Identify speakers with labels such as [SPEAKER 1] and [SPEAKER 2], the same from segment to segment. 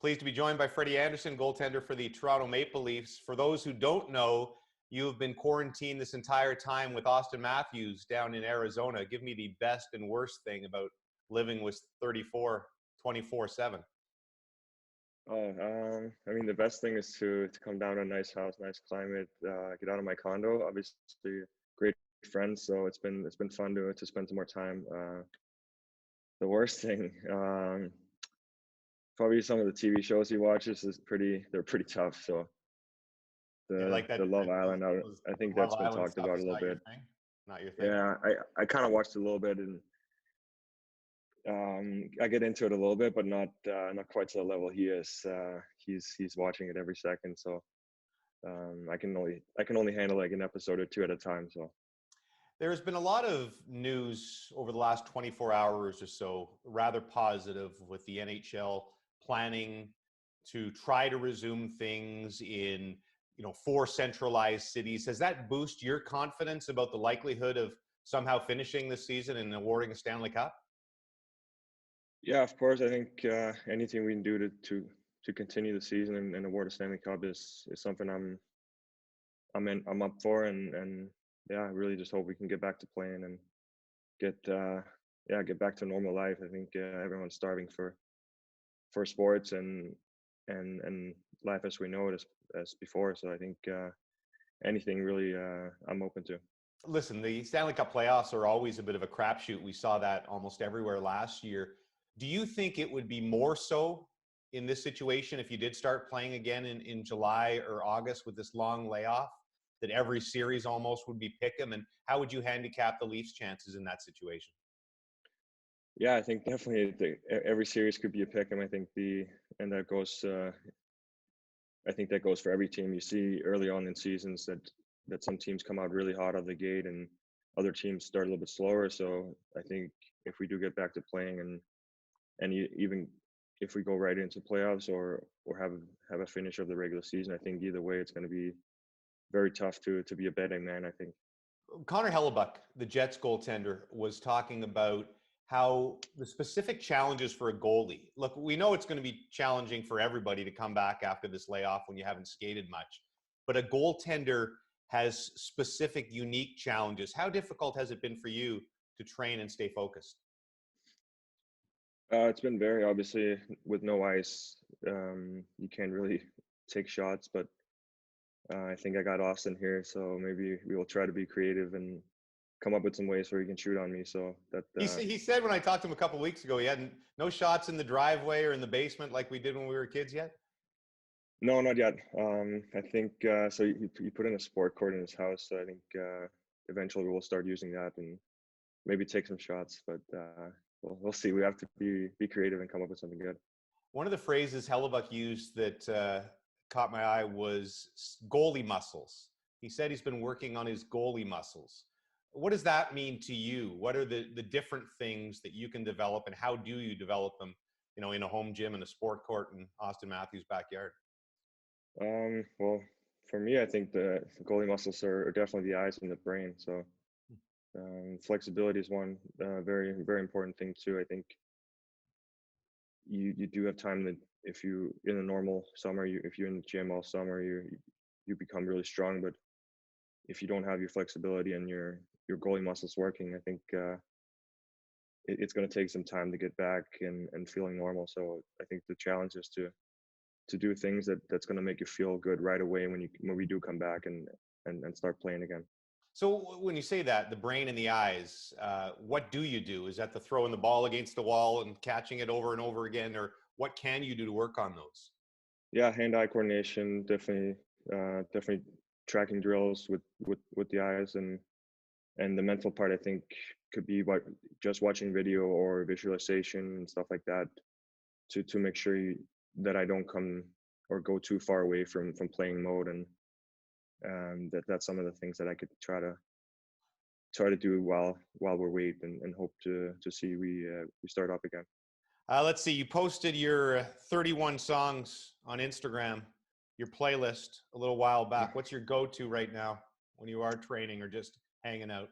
[SPEAKER 1] Pleased to be joined by Frederik Andersen, goaltender for the Toronto Maple Leafs. For those who don't know, you have been quarantined this entire time with Auston Matthews down in Arizona. Give me the best and worst thing about living with 34, 24/7.
[SPEAKER 2] I mean, the best thing is to come down to a nice house, nice climate, get out of my condo. Obviously, great friends, so it's been fun to spend some more time. The worst thing, probably some of the TV shows he watches they're pretty tough. So
[SPEAKER 1] Like that,
[SPEAKER 2] the Love Island, I think
[SPEAKER 1] Love
[SPEAKER 2] that's been
[SPEAKER 1] Island
[SPEAKER 2] talked
[SPEAKER 1] stuff
[SPEAKER 2] about a
[SPEAKER 1] is
[SPEAKER 2] little
[SPEAKER 1] not your
[SPEAKER 2] bit.
[SPEAKER 1] thing? Not your thing?
[SPEAKER 2] Yeah, I kind of watched it a little bit, and I get into it a little bit, but not quite to the level he is. He's watching it every second, so I can only handle like an episode or two at a time. So
[SPEAKER 1] There's been a lot of news over the last 24 hours or so, rather positive, with the NHL planning to try to resume things in 4 centralized cities. Does that boost your confidence about the likelihood of somehow finishing this season and awarding a Stanley Cup?
[SPEAKER 2] yeah, of course, I think anything we can do to continue the season and award a Stanley Cup is something I'm up for, and yeah, I really just hope we can get back to playing and get back to normal life. I think everyone's starving for sports and life as we know it as before. So I think anything really I'm open to.
[SPEAKER 1] Listen, the Stanley Cup playoffs are always a bit of a crapshoot. We saw that almost everywhere last year. Do you think it would be more so in this situation if you did start playing again in July or August with this long layoff, that every series almost would be pick 'em? And how would you handicap the Leafs' chances in that situation?
[SPEAKER 2] Yeah, I think definitely every series could be a pick 'em. I think that goes. I think that goes for every team. You see early on in seasons that some teams come out really hot out of the gate and other teams start a little bit slower. So I think if we do get back to playing and even if we go right into playoffs or have a finish of the regular season, I think either way it's going to be very tough to be a betting man, I think.
[SPEAKER 1] Connor Hellebuck, the Jets goaltender, was talking about how the specific challenges for a goalie. Look, we know it's going to be challenging for everybody to come back after this layoff when you haven't skated much, but a goaltender has specific, unique challenges. How difficult has it been for you to train and stay focused?
[SPEAKER 2] It's been very, obviously, with no ice. You can't really take shots, but I think I got Auston here, so maybe we will try to be creative and come up with some ways where he can shoot on me. So that
[SPEAKER 1] He said when I talked to him a couple of weeks ago, he had no shots in the driveway or in the basement like we did when we were kids yet.
[SPEAKER 2] No, not yet. I think so. He put in a sport court in his house, so I think eventually we'll start using that and maybe take some shots. But we'll see. We have to be creative and come up with something good.
[SPEAKER 1] One of the phrases Hellebuck used that caught my eye was goalie muscles. He said he's been working on his goalie muscles. What does that mean to you? What are the different things that you can develop, and how do you develop them, in a home gym, in a sport court, in Auston Matthews' backyard?
[SPEAKER 2] Well, for me, I think the goalie muscles are definitely the eyes and the brain. So flexibility is one very, very important thing too. I think you do have time that if you in a normal summer, if you're in the gym all summer, you become really strong. But if you don't have your flexibility and your goalie muscles working, I think it's going to take some time to get back and feeling normal. So I think the challenge is to do things that's going to make you feel good right away when we do come back and start playing again.
[SPEAKER 1] So when you say that, the brain and the eyes, what do you do? Is that the throwing the ball against the wall and catching it over and over again, or what can you do to work on those?
[SPEAKER 2] Yeah, hand-eye coordination, definitely tracking drills with the eyes and the mental part. I think could be just watching video or visualization and stuff like that to make sure that I don't come or go too far away from playing mode, and that's some of the things that I could try to do while we're waiting and hope to see we start up again.
[SPEAKER 1] Let's see. You posted your 31 songs on Instagram, your playlist, a little while back. What's your go-to right now when you are training or just hanging out?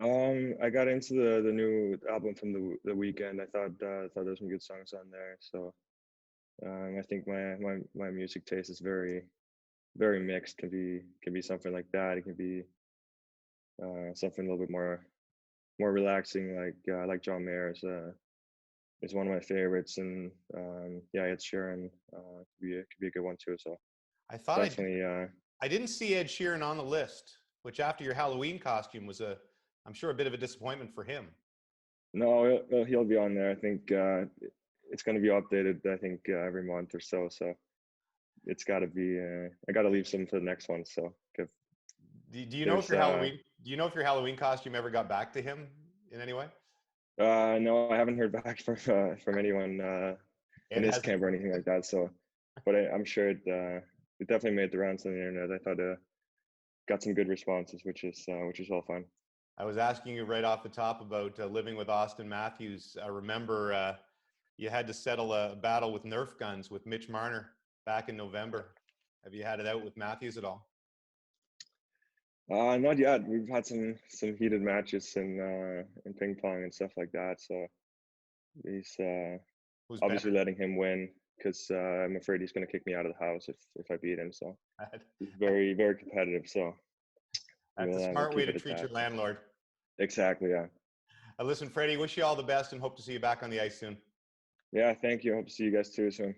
[SPEAKER 2] I got into the new album from the weekend. I thought there were some good songs on there. So I think my music taste is very mixed. Can be something like that. It can be something a little bit more relaxing, like John Mayer is one of my favorites, and yeah, Ed Sheeran could be a good one too. So
[SPEAKER 1] I thought
[SPEAKER 2] definitely,
[SPEAKER 1] I didn't see Ed Sheeran on the list, which after your Halloween costume was I'm sure a bit of a disappointment for him.
[SPEAKER 2] no, he'll be on there. I think it's going to be updated. I think every month or so. So it's got to be. I got to leave some for the next one. So
[SPEAKER 1] Do you know if
[SPEAKER 2] there's
[SPEAKER 1] your Halloween do you know if your Halloween costume ever got back to him in any way?
[SPEAKER 2] no, I haven't heard back from anyone in
[SPEAKER 1] It
[SPEAKER 2] his
[SPEAKER 1] hasn't.
[SPEAKER 2] camp or anything like that. So, but I'm sure it definitely made the rounds on the internet. I thought got some good responses, which is all fun.
[SPEAKER 1] I was asking you right off the top about living with Auston Matthews. I remember you had to settle a battle with Nerf guns with Mitch Marner back in November. Have you had it out with Matthews at all?
[SPEAKER 2] Not yet. We've had some heated matches in ping pong and stuff like that. So he's
[SPEAKER 1] Who's
[SPEAKER 2] obviously
[SPEAKER 1] better?
[SPEAKER 2] letting him win because I'm afraid he's going to kick me out of the house if I beat him. So he's very competitive. So
[SPEAKER 1] That's a
[SPEAKER 2] we'll
[SPEAKER 1] smart way
[SPEAKER 2] keep
[SPEAKER 1] to
[SPEAKER 2] it at
[SPEAKER 1] treat
[SPEAKER 2] that.
[SPEAKER 1] your landlord.
[SPEAKER 2] Exactly. Yeah.
[SPEAKER 1] Listen, Freddie, wish you all the best and hope to see you back on the ice soon.
[SPEAKER 2] Yeah. Thank you. Hope to see you guys too soon.